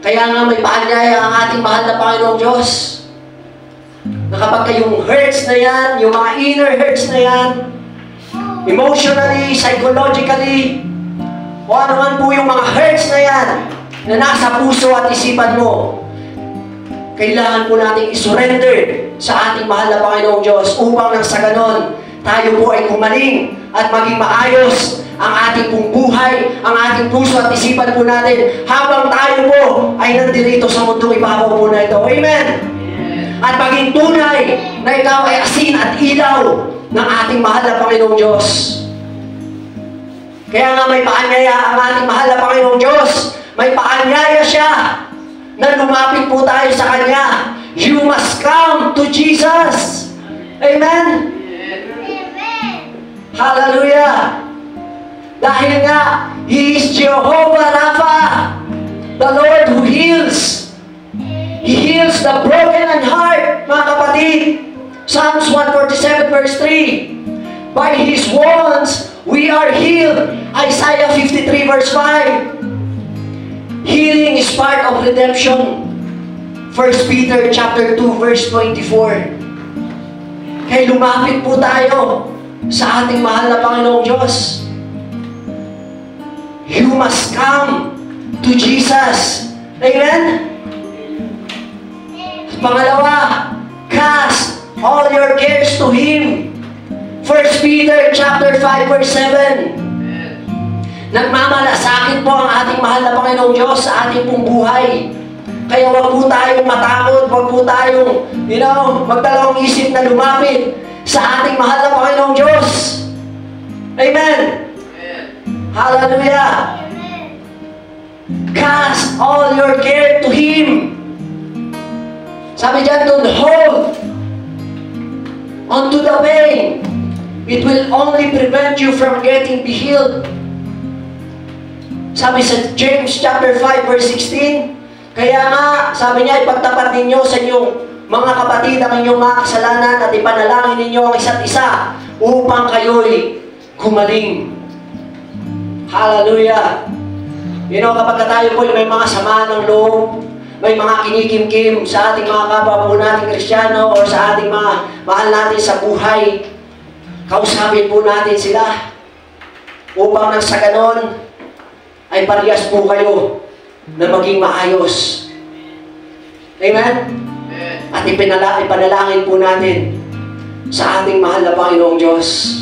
Kaya nga may paanyaya ang ating mahal na Panginoong Diyos. Na kapag yung hurts na yan, yung mga inner hurts na yan, emotionally, psychologically, o ano man po yung mga hurts na yan, na nasa puso at isipan mo, kailangan po natin isurrender sa ating mahal na Panginoong Diyos upang nang sa ganon, tayo po ay kumaling at maging maayos ang ating pong buhay, ang ating puso at isipan po natin habang tayo po ay nandirito sa mundong ibabaw po na ito. Amen! At maging tunay na ikaw ay asin at ilaw ng ating mahal na Panginoong Diyos. Kaya nga may paanyaya ang ating mahal na Panginoong Diyos. May paanyaya siya na lumapit po tayo sa Kanya. You must come to Jesus. Amen? Hallelujah! Dahil nga, He is Jehovah Rapha, the Lord who heals. He heals the broken and heart, mga kapatid. Psalms 147 verse 3. By His wounds, we are healed. Isaiah 53 verse 5. Healing is part of redemption. 1 Peter chapter 2 verse 24. Kaya lumapit po tayo sa ating mahal na Panginoong Diyos. You must come to Jesus. Amen? Pangalawa, cast all your cares to Him. 1 Peter chapter 5 verse 7. Nagmamalasakit po ang ating mahal na Panginoong Diyos sa ating pong buhay. Kaya wag po tayong matakot, wag po tayong, magdalawang isip na lumapit sa ating mahal na Panginoong Diyos. Amen? Hallelujah! Cast all your care to Him. Sabi dyan, don't hold onto the pain. It will only prevent you from getting healed. Sabi sa James chapter 5 verse 16, kaya nga, sabi niya, ipagtapat ninyo sa inyong mga kapatid ang inyong mga kasalanan at ipanalangin ninyo ang isa't isa upang kayo'y gumaling. Hallelujah! Kapag tayo po may mga sama ng loob, may mga kinikimkim sa ating mga kapwa po nating Kristiyano o sa ating mga mahal natin sa buhay, kausapin po natin sila upang nang sa ganon ay parehas po kayo na maging maayos. Amen? At ipanalangin po natin sa ating mahal na Panginoong Diyos.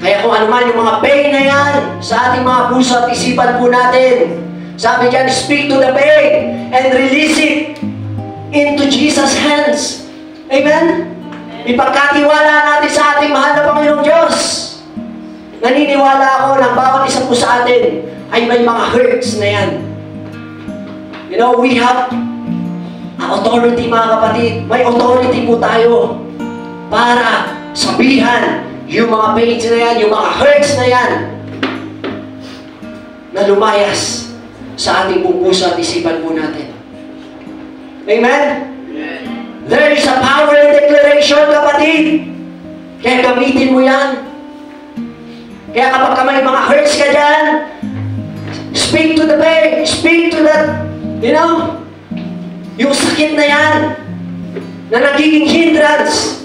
Kaya kung ano man yung mga pain na yan sa ating mga puso at isipan po natin, sabi dyan, speak to the pain and release it into Jesus' hands. Amen? Ipagkatiwala natin sa ating mahal na Panginoong Diyos. Naniniwala ako ng bawat isa po sa atin ay may mga hurts na yan. We have authority, mga kapatid. May authority po tayo para sabihan yung mga pains na yan, yung mga hurts na yan, na lumayas sa ating puso at isipan po natin. Amen? There is a power in declaration, kapatid. Kaya gamitin mo yan. Kaya kapag may mga hurts ka dyan, speak to the pain, speak to that, yung sakit na yan, na nagiging hindrance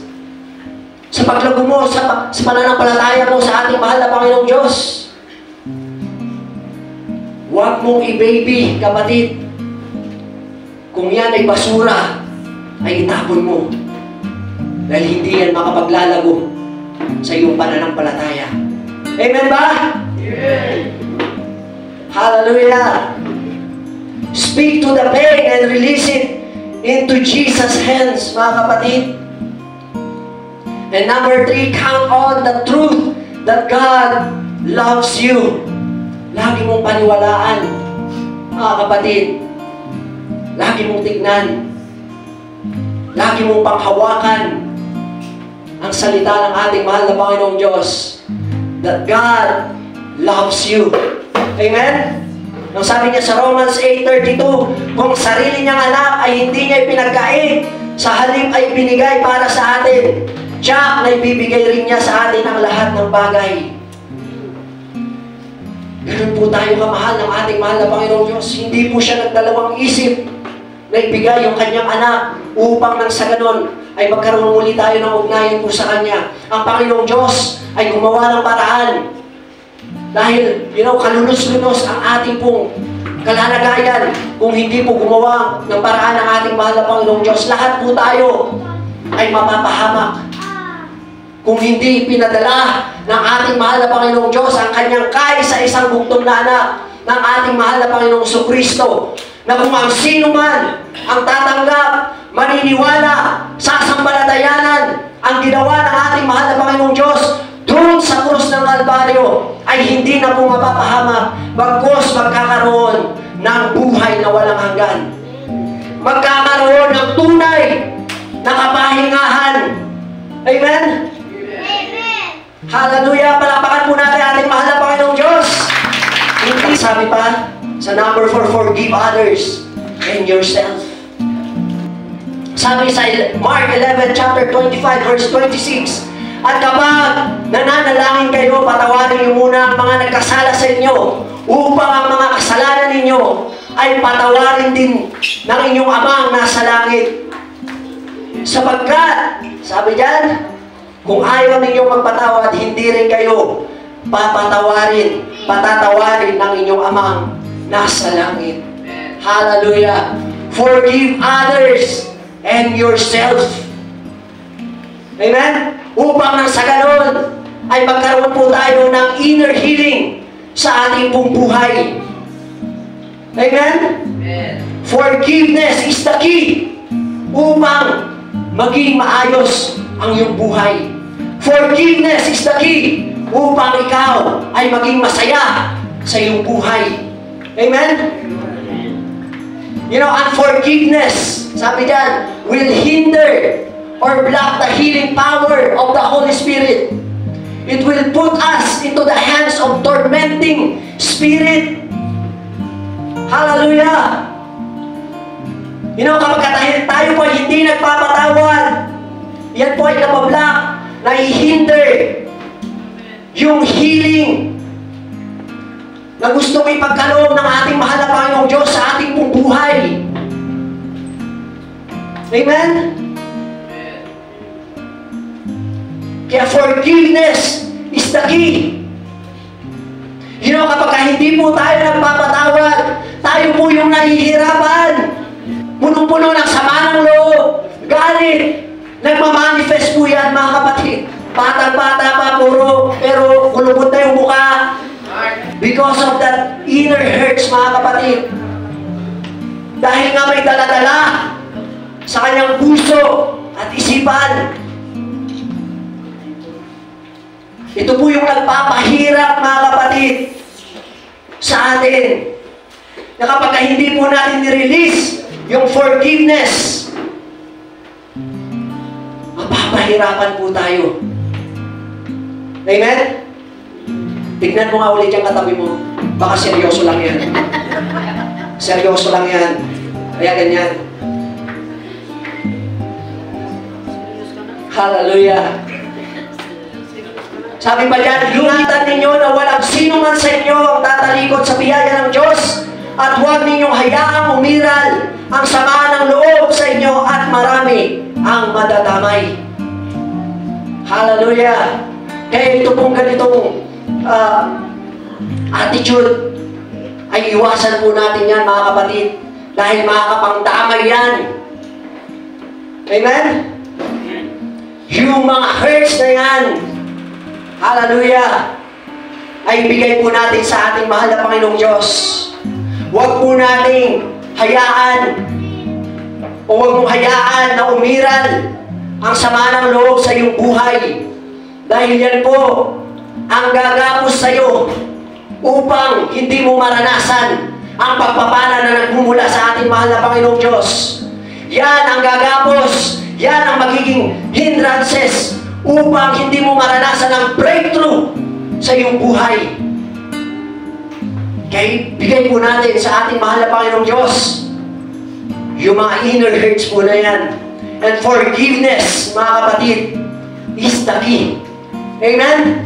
sa paglago mo, sa pananampalataya mo sa ating mahal na Panginoong Diyos. Huwag mong i-baby, kapatid. Kung yan ay basura, ay itapon mo. Dahil hindi yan makapaglalago sa iyong pananampalataya. Amen ba? Yeah. Hallelujah! Speak to the pain and release it into Jesus' hands, mga kapatid. And number 3, count on the truth that God loves you. Lagi mong paniwalaan, mga kapatid. Lagi mong tignan. Lagi mong panghawakan ang salita ng ating mahal na Panginoong Diyos. That God loves you. Amen? Ang sabi niya sa Romans 8:32, kung sarili niyang anak ay hindi niya ipinagkait, sa halip ay binigay para sa atin, tiyak na ibibigay rin niya sa atin ang lahat ng bagay. Ganun po tayo kamahal ng ating mahal na Panginoong Diyos. Hindi po siya nagdalawang isip na ibigay yung kanyang anak upang nang sa ganon ay magkaroon muli tayo ng ugnayan po sa Kanya. Ang Panginoong Diyos ay gumawa ng paraan. Dahil, kalulus-lunos ang ating pong kalalagayan kung hindi po gumawa ng paraan ng ating mahal na Panginoong Diyos. Lahat po tayo ay mapapahamak. Kung hindi pinadala ng ating mahal na Panginoong Diyos ang Kanyang kaisa-isang bugtong na anak ng ating mahal na Panginoong Jesucristo, na kung ang sino man ang tatanggap, maniniwala sa sambalatayanan ang ginawa ng ating mahal na Panginoong Diyos doon sa krus ng Kalbaryo, ay hindi na po mapapahamak, bagkus magkakaroon ng buhay na walang hanggan. Magkakaroon ng tunay na kapahingahan. Amen? Amen! Hallelujah! Palapakan po natin ating mahal na Panginoong Diyos. Hindi, sabi pa, sa number 4, forgive others and yourself. Sabi sa Mark 11, chapter 25, verse 26, at kapag nananalangin kayo, patawarin niyo muna ang mga nagkasala sa inyo upang ang mga kasalanan ninyo ay patawarin din ng inyong amang nasa langit. Sapagkat, sabi diyan, kung ayaw ninyong magpatawad, hindi rin kayo patatawarin ng inyong amang nasa langit. Hallelujah! Forgive others and yourself. Amen? Upang nang sa ganon ay magkaroon po tayo ng inner healing sa ating pong buhay. Amen? Amen. Forgiveness is the key upang maging maayos ang iyong buhay. Forgiveness is the key upang ikaw ay maging masaya sa iyong buhay. Amen? Unforgiveness, sabi diyan, will hinder or block the healing power of the Holy Spirit. It will put us into the hands of tormenting spirit. Hallelujah! Kapag tayo po ay hindi nagpapatawad, yan po ay napablock, nahihinder yung healing na gustong ipagkaloob ng ating mahal na Panginoong Diyos sa ating pong buhay. Amen? Kaya forgiveness is the key. Kapag hindi po tayo nagpapatawad, tayo po yung nahihirapan. Punong-puno ng sama ng loob, galit. Nagmamanifest po yan, mga kapatid. Batang-bata pa, pero kulubot na yung mukha. Because of that inner hurts, mga kapatid. Dahil nga may dala-dala sa kanyang puso at isipan. Ito po yung nagpapahirap, mga kapatid, sa atin. Na kapag hindi po natin ni-release yung forgiveness, mapapahirapan po tayo. Amen? Tignan mo nga ulit yung katabi mo. Baka seryoso lang yan. Seryoso lang yan. Kaya ganyan. Hallelujah. Sabi pa dyan, ingatan ninyo na walang sino man sa inyo ang tatalikod sa biyaya ng Diyos at huwag ninyong hayaang umiral ang sama ng loob sa inyo at marami ang madadamay. Hallelujah. Kaya ito pong ganitong attitude ay iwasan po natin yan, mga kapatid, dahil makakapangdamay yan. Amen? Yung mga hurts na yan, hallelujah, ay bigay po natin sa ating mahal na Panginoong Diyos. Huwag po nating hayaan o huwag mong hayaan na umiral ang sama ng loob sa iyong buhay. Dahil yan po ang gagapos sa iyo upang hindi mo maranasan ang pagpapala na nagmumula sa ating mahal na Panginoong Diyos. Yan ang gagapos, yan ang magiging hindrances upang hindi mo maranasan ang breakthrough sa iyong buhay. Kaya bigay po natin sa ating mahal na Panginoong Diyos yung mga inner hurts po na yan. And forgiveness, mga kapatid, is the key. Amen?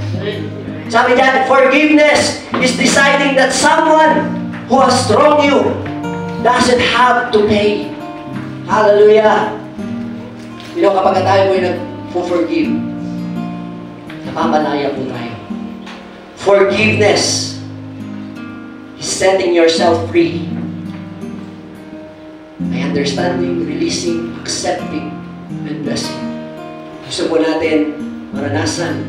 Sabi diyan, forgiveness is deciding that someone who has wronged you doesn't have to pay. Hallelujah! You know, kapag tayo po ay nag-forgive, napamalaya po tayo. Forgiveness is setting yourself free by understanding, releasing, accepting, and blessing. Gusto po natin maranasan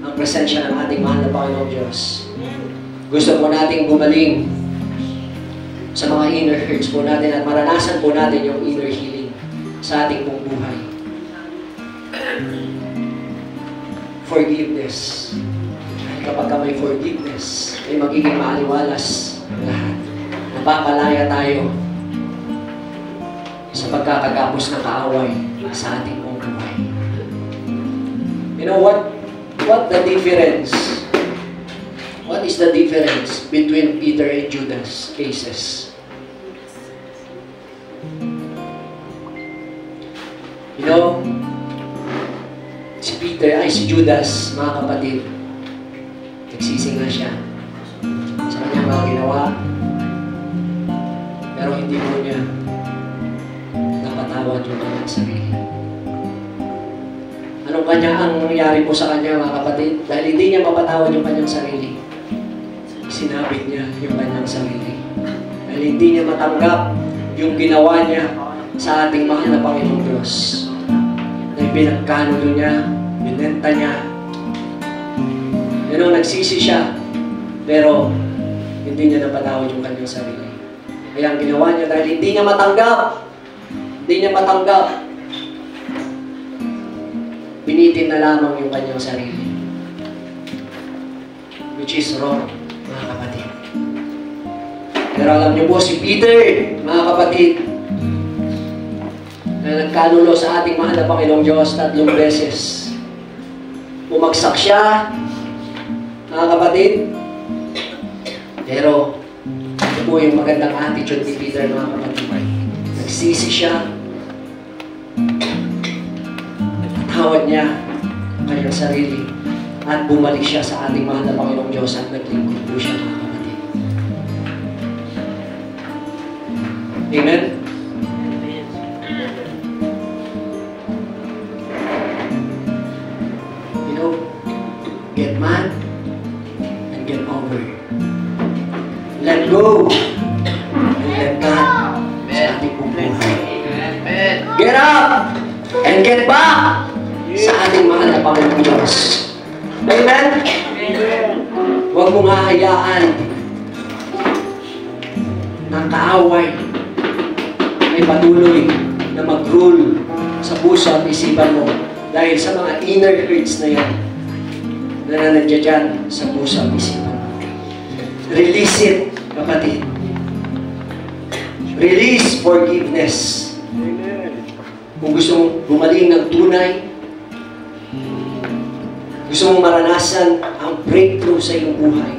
ang presensya ng ating mahal na Panginoong Diyos. Gusto po natin gumaling sa mga inner hurts po natin at maranasan po natin yung inner healing sa ating pong buhay. Forgiveness. Kapag may forgiveness, ay magiging maaliwalas ang lahat. Napapalaya tayo sa pagkakagapos ng kaaway sa ating pong buhay. You know what the difference? What is the difference between Peter and Judas cases? You know, si Judas, mga kapatid, nagsisi nga siya sa kanyang mga ginawa, pero hindi mo niya napatawad yung kanyang sarili. Anong ang nangyari po sa kanya, mga kapatid? Dahil hindi niya mapatawad yung kanyang sarili, sinabit niya yung kanyang sarili. Dahil hindi niya matanggap yung ginawa niya sa ating mahal na Panginoong Diyos. Dahil pinagkanulo niya, binenta niya. You know, nagsisi siya, pero hindi niya napatawad yung kanyang sarili. Kaya ang ginawa niya, dahil hindi niya matanggap, pinitin na lamang yung kanyang sarili. Which is wrong, mga kapatid. Pero alam niyo po, si Peter, mga kapatid, na nagkanulo sa ating mahal na Panginoong Diyos 3 beses. Bumagsak siya, mga kapatid. Pero, ito po yung magandang attitude ni Peter, mga kapatid. Nagsisi siya. Nagpatawad niya ang kanyang sarili. At bumalik siya sa ating mahal na Panginoong Diyos at naglingkod po siya, mga kapatid. Amen? You know, get mad and get over. Let go and let God sa ating buhay. Get up and get back sa ating mahal na Panginoong Diyos. Amen? Huwag mong hahayaan ng kaaway ay patuloy na mag-rule sa puso at isipan mo dahil sa mga inner hurts na yan na nandiyan dyan sa puso at isipan mo. Release it, kapatid. Release forgiveness. Kung gusto mong gumaling ng tunay, gusto mong maranasan ang breakthrough sa iyong buhay,